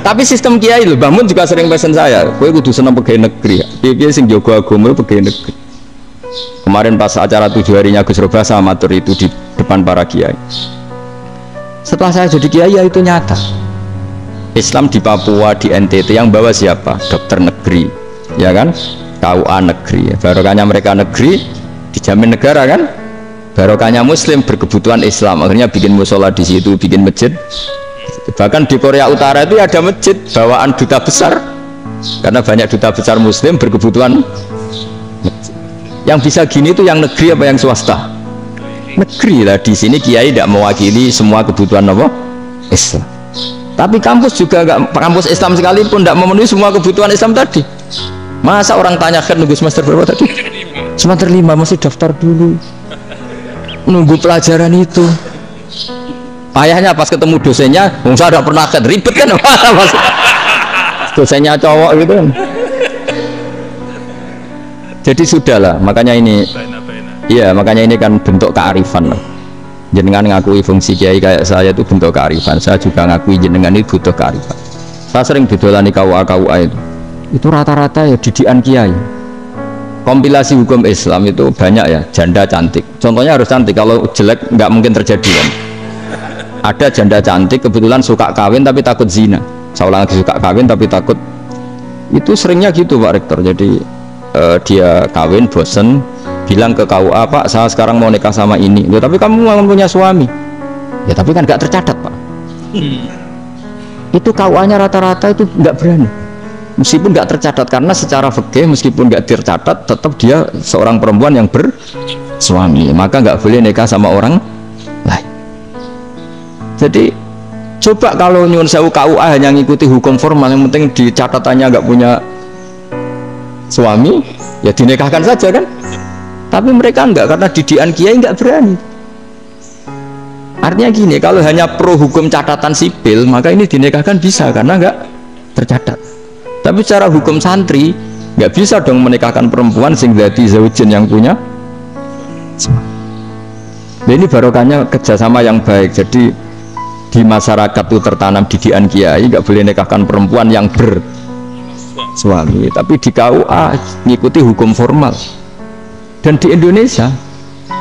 Tapi sistem kiai lho, Mbah Mun juga sering pesen saya, kowe kudu seneng pegawai negeri. Piye-piye sing jaga agama pegawai negeri. Kemarin pas acara 7 harinya Gus Roba saya matur itu di depan para kiai. Setelah saya jadi kiai ya itu nyata. Islam di Papua, di NTT yang bawa siapa? Dokter negeri, ya kan? KUA negeri. Barokahnya mereka negeri dijamin negara kan? Barokahnya Muslim berkebutuhan Islam. Akhirnya bikin musola di situ, bikin masjid. Bahkan di Korea Utara itu ada masjid bawaan duta besar, karena banyak duta besar Muslim berkebutuhan masjid. Yang bisa gini itu yang negeri apa yang swasta? Negeri lah. Di sini kiai tidak mewakili semua kebutuhan apa? Islam. Tapi kampus juga enggak, kampus Islam sekalipun tidak memenuhi semua kebutuhan Islam tadi. Masa orang tanya kan nunggu semester berapa tadi? Semester 5 masih daftar dulu. Nunggu pelajaran itu. Ayahnya pas ketemu dosennya, saya tidak pernah kan ribet kan? Dosennya cowok gitu kan. Jadi sudahlah, makanya ini, iya makanya ini kan bentuk kearifan lah. Jenengan ngakui fungsi kiai kayak saya itu bentuk kearifan. Saya juga ngakui jenengan itu butuh kearifan. Saya sering didolani KUA itu rata-rata ya didikan kiai. Kompilasi hukum Islam itu banyak ya, janda cantik. Contohnya harus cantik, kalau jelek nggak mungkin terjadi kan. Ada janda cantik kebetulan suka kawin tapi takut zina. Saya ulang lagi, suka kawin tapi takut. Itu seringnya gitu Pak Rektor. Jadi dia kawin bosen, bilang ke KUA, Pak saya sekarang mau nikah sama ini. Ya, tapi kamu mau punya suami. Ya tapi kan nggak tercatat Pak. Itu KUA-nya rata-rata itu nggak berani. Meskipun nggak tercatat, karena secara fikih meskipun nggak tercatat tetap dia seorang perempuan yang bersuami, maka nggak boleh nikah sama orang lain. Jadi coba kalau nyuwun sewu KUA hanya ngikuti hukum formal, yang penting di catatannya nggak punya suami, ya dinikahkan saja kan. Tapi mereka enggak, karena didikan kiai enggak berani. Artinya gini, kalau hanya pro hukum catatan sipil, maka ini dinikahkan bisa karena enggak tercatat. Tapi secara hukum santri enggak bisa dong menikahkan perempuan sing dadi zaujin yang punya. Nah, ini barokahnya kerjasama yang baik. Jadi di masyarakat itu tertanam didikan kiai, enggak boleh nikahkan perempuan yang bersuami. Tapi di KUA ngikuti hukum formal. Dan di Indonesia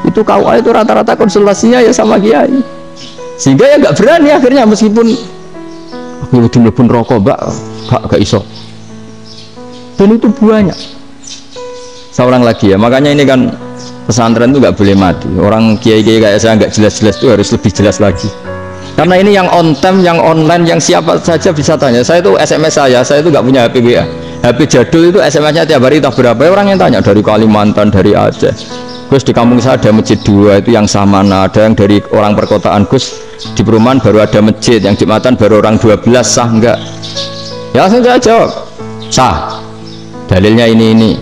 itu KUA itu rata-rata konsultasinya ya sama kiai, sehingga ya nggak berani akhirnya, meskipun aku pun rokok mbak gak iso. Dan itu banyak. Saya ulang lagi ya, makanya ini kan pesantren itu nggak boleh mati. Orang kiai-kiai kayak saya nggak jelas-jelas itu harus lebih jelas lagi, karena ini yang on time, yang online, yang siapa saja bisa tanya. Saya itu SMS saya itu nggak punya HP WA. HP jadul itu SMS-nya tiap hari tak berapa, orang yang tanya dari Kalimantan, dari Aceh. Gus di kampung saya ada masjid 2 itu yang sah mana, ada yang dari orang perkotaan, Gus di perumahan baru ada masjid, yang Jumatan baru orang 12, sah enggak? Ya langsung saya jawab, sah, dalilnya ini.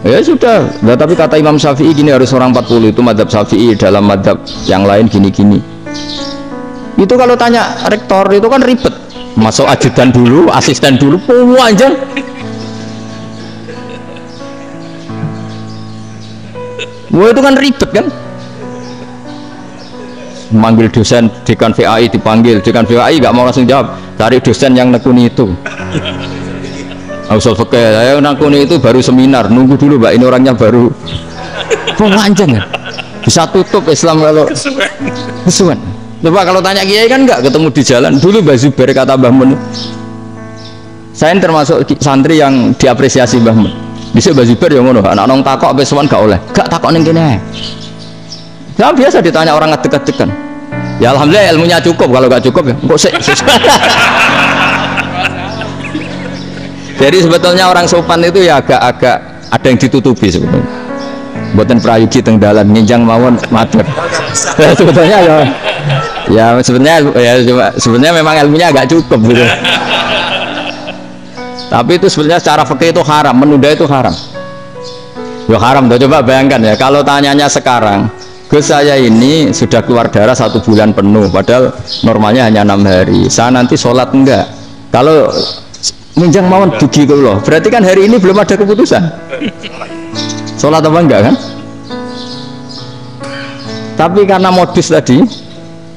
Ya sudah, nah, tapi kata Imam Syafi'i gini, harus orang 40, itu madhab Syafi'i, dalam madhab yang lain gini-gini. Itu kalau tanya rektor itu kan ribet, masuk ajudan dulu, asisten dulu, panjang. Wah itu kan ribet kan. Manggil dosen dekan VAI, dipanggil dekan VAI nggak mau langsung jawab, cari dosen yang nekuni itu. Usul fikih saya nekuni itu baru seminar, nunggu dulu mbak, ini orangnya baru. Panjang kan, bisa tutup Islam kalau kesuwen. Coba kalau tanya kiai kan nggak ketemu di jalan. Dulu Mbah Zubair kata Mbah Mun, saya termasuk santri yang diapresiasi Mbah Mun. Bisa Mbah Zubair yang ngono, anak nong takok besuan gak oleh, gak takok neng kene. Ya biasa ditanya orang ngetek-ngetekan. Ya alhamdulillah ilmunya cukup, kalau gak cukup ya kok sih. Jadi sebetulnya orang sopan itu ya agak-agak ada yang ditutupi sebetulnya. Buatan prayogi teng dalan nginjang mawon matur. Sebetulnya ya sebenarnya memang ilmunya agak cukup gitu. Tapi itu sebenarnya secara fikih itu haram, menunda itu haram. Ya haram tuh, coba bayangkan ya, kalau tanyanya sekarang, Gus saya ini sudah keluar darah 1 bulan penuh, padahal normalnya hanya 6 hari. Saya nanti sholat enggak? Kalau minjang mawon dugi itu loh, berarti kan hari ini belum ada keputusan. Sholat apa enggak kan? Tapi karena modus tadi,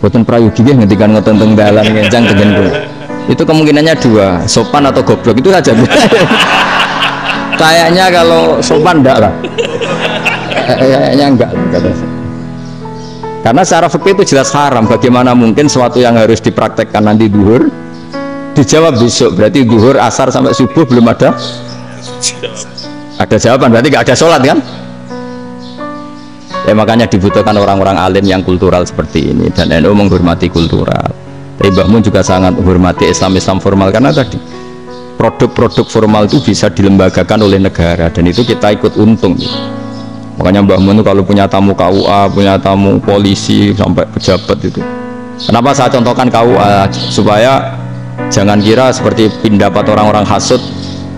buatan prayogi ngendikan ngotong dalan ngenjang dengan gue. Itu kemungkinannya dua, sopan atau goblok, itu saja. Kayaknya kalau sopan enggak lah. Kayaknya enggak. Karena secara fikih itu jelas haram. Bagaimana mungkin sesuatu yang harus dipraktekkan nanti duhur dijawab besok? Berarti duhur, asar sampai subuh belum ada jawaban. Berarti nggak ada sholat kan? Ya makanya dibutuhkan orang-orang alim yang kultural seperti ini. Dan NU menghormati kultural. Tapi Mbah Mun juga sangat menghormati Islam formal, karena tadi produk-produk formal itu bisa dilembagakan oleh negara, dan itu kita ikut untung. Makanya Mbah Mun itu kalau punya tamu KUA, punya tamu polisi sampai pejabat itu. Kenapa saya contohkan KUA? Supaya jangan kira seperti pendapat orang-orang hasud,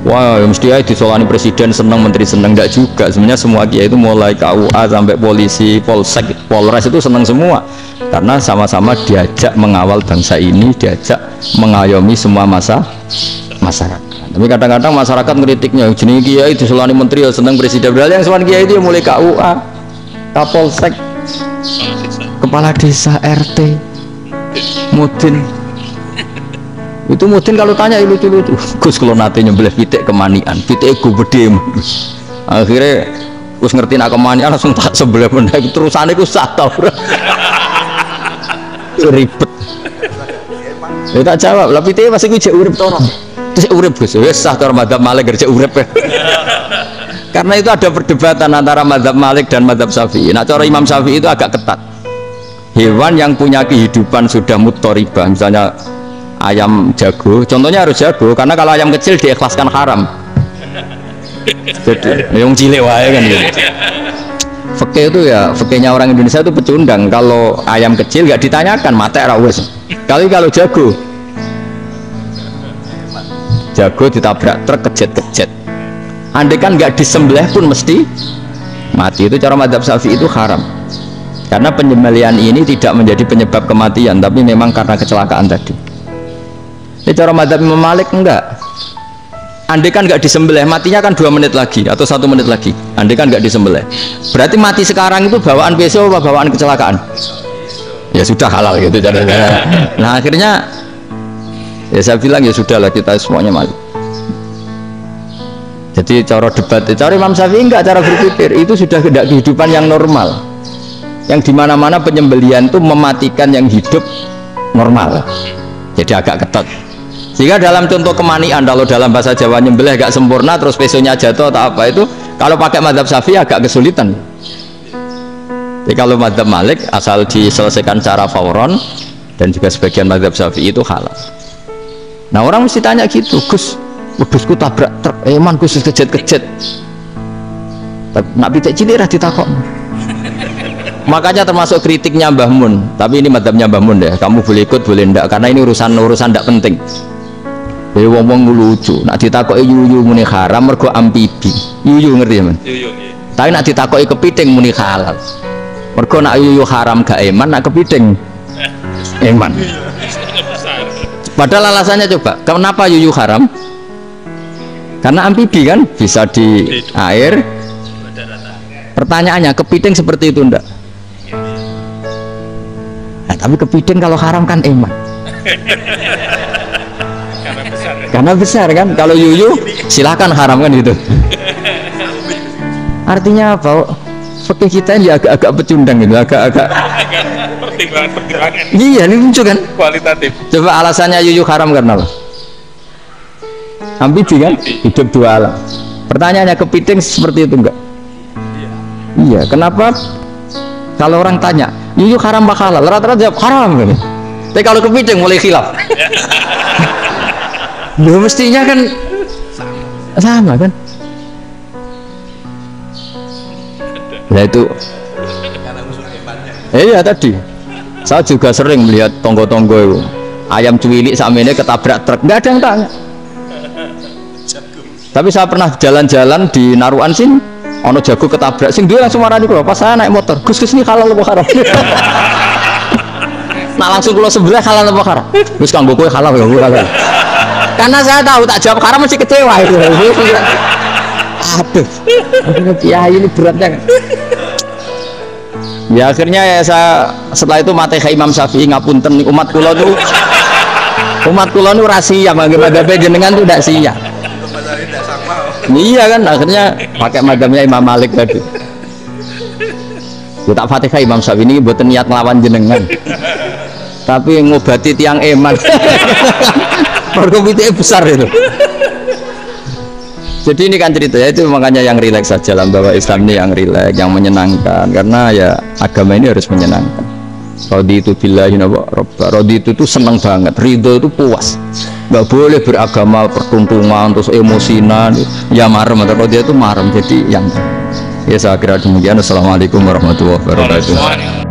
wah mesti ya disolani presiden seneng, menteri seneng. Enggak juga. Sebenarnya semua kiai itu mulai KUA sampai polisi, polsek, polres itu seneng semua, karena sama-sama diajak mengawal bangsa ini, diajak mengayomi semua masyarakat. Tapi kadang-kadang masyarakat ngeritiknya, jenis kiai disolani menteri ya seneng, presiden. Padahal yang soal kiai itu mulai KUA, Kapolsek, kepala desa, RT, mudin. Itu mudin kalau tanya lucu-lucu, Gus kalau nanti nyembelih pitik kemanian, pitik gue gede. Akhirnya Gus ngerti nak kemanian langsung tak sebelah benda, terusannya Gus satu ribet. Ya tak jawab, lah pitik masih gue cek urip torong. Terus urip Gus, wes sah cara madzhab Malik kerja urip ya. Karena itu ada perdebatan antara madzhab Malik dan madzhab Syafi'i. Nah cara Imam Syafi'i itu agak ketat. Hewan yang punya kehidupan sudah muttoribah, misalnya ayam jago, contohnya harus jago, karena kalau ayam kecil diikhlaskan haram. Jadi yang cilik wae kan gitu. Fikih itu ya, fikihnya orang Indonesia itu pecundang. Kalau ayam kecil nggak ditanyakan, mate ra wis. Kalau jago ditabrak truk kejet. Andai kan nggak disembelih pun mesti mati. Itu cara madzhab Syafi'i itu haram. Karena penyembelihan ini tidak menjadi penyebab kematian, tapi memang karena kecelakaan tadi. Ini cara madzhab Imam Malik enggak. Andai kan nggak disembelih, matinya kan 2 menit lagi atau 1 menit lagi. Andai kan nggak disembelih, berarti mati sekarang itu bawaan besok apa bawaan kecelakaan? Ya sudah halal gitu caranya. Nah akhirnya ya saya bilang ya sudahlah, kita semuanya mati. Jadi cara debat, cara Imam Syafi'i enggak, cara berpikir itu sudah tidak kehidupan yang normal, yang dimana-mana penyembelihan itu mematikan yang hidup normal. Jadi agak ketat. Sehingga dalam contoh kemanian, kalau dalam bahasa Jawa nyembelih agak sempurna terus pesonya jatuh atau apa, itu kalau pakai madzhab Syafi'i agak kesulitan. Jadi kalau madzhab Malik asal diselesaikan secara fauron, dan juga sebagian madzhab Syafi'i itu halal. Nah orang mesti tanya gitu, Gusku tabrak truk, man Gus kejet. Nak pitik cilik ra ditakok. Makanya termasuk kritiknya Mbah Mun, tapi ini madzhabnya Mbah Mun deh. Kamu boleh ikut boleh ndak, karena ini urusan ndak penting. Jadi wong lucu, nak ditakoki yuyu muni haram mergo amfibi. Yuyu ngerti ya, Man? Yuyu. Tapi nak ditakoki kepiting muni halal. Mergo nak yuyu haram gak eman, nak kepiting eman. Padahal alasannya coba, kenapa yuyu haram? Karena amfibi kan, bisa di air. Pertanyaannya, kepiting seperti itu ndak? Nah, tapi kepiting kalau haram kan eman. Karena besar kan, kalau yuyu silahkan haram kan gitu. Artinya apa? Fikih kita ini agak-agak pecundang gitu, agak-agak pertimbangan. Iya, ini lucu kan? Kualitatif. Coba alasannya yuyu haram karena apa? Amfibi kan, hidup 2 alam. Pertanyaannya, kepiting seperti itu enggak? Iya, kenapa? Kalau orang tanya, yuyu haram apa halal? Rata-rata jawab haram kan? Tapi kalau kepiting mulai khilaf. Loh mestinya kan sama kan? Nah itu iya tadi saya juga sering melihat tonggo-tonggo itu ayam cuwilik sama ini ketabrak truk, nggak ada yang tanya. Tapi saya pernah jalan-jalan di Naruan sini, ono jago ketabrak, sing dia langsung marani kok pas saya naik motor, Gus ini halal apa haram? Nah langsung kalau sebelah halal apa haram? Terus kanggo kowe halal ya halal. Karena saya tahu tak jawab haram masih kecewa itu. Aduh, ya ini beratnya. Ya akhirnya ya saya setelah itu materi Imam Syafi'i ngapunten umat kula tuh Umat kula nu ora siap, madzhab jenengan tuh tidak siap. Iya kan, akhirnya pakai madzhabnya Imam Malik tadi. Ku tak Fatihah Imam Syafi'i ini mboten niat nglawan jenengan. Tapi ngobati tiang eman. Perkomitenya besar itu. Jadi ini kan ceritanya itu, makanya yang rileks saja lah, bahwa Islam ini yang rileks, yang menyenangkan, karena ya agama ini harus menyenangkan. Rodi itu billahi robba, rodi itu seneng banget, ridho itu puas, nggak boleh beragama pertuntungan terus emosinan, ya marem, atau rodi itu marem, jadi yang ya saya kira demikian. Assalamualaikum warahmatullahi wabarakatuh.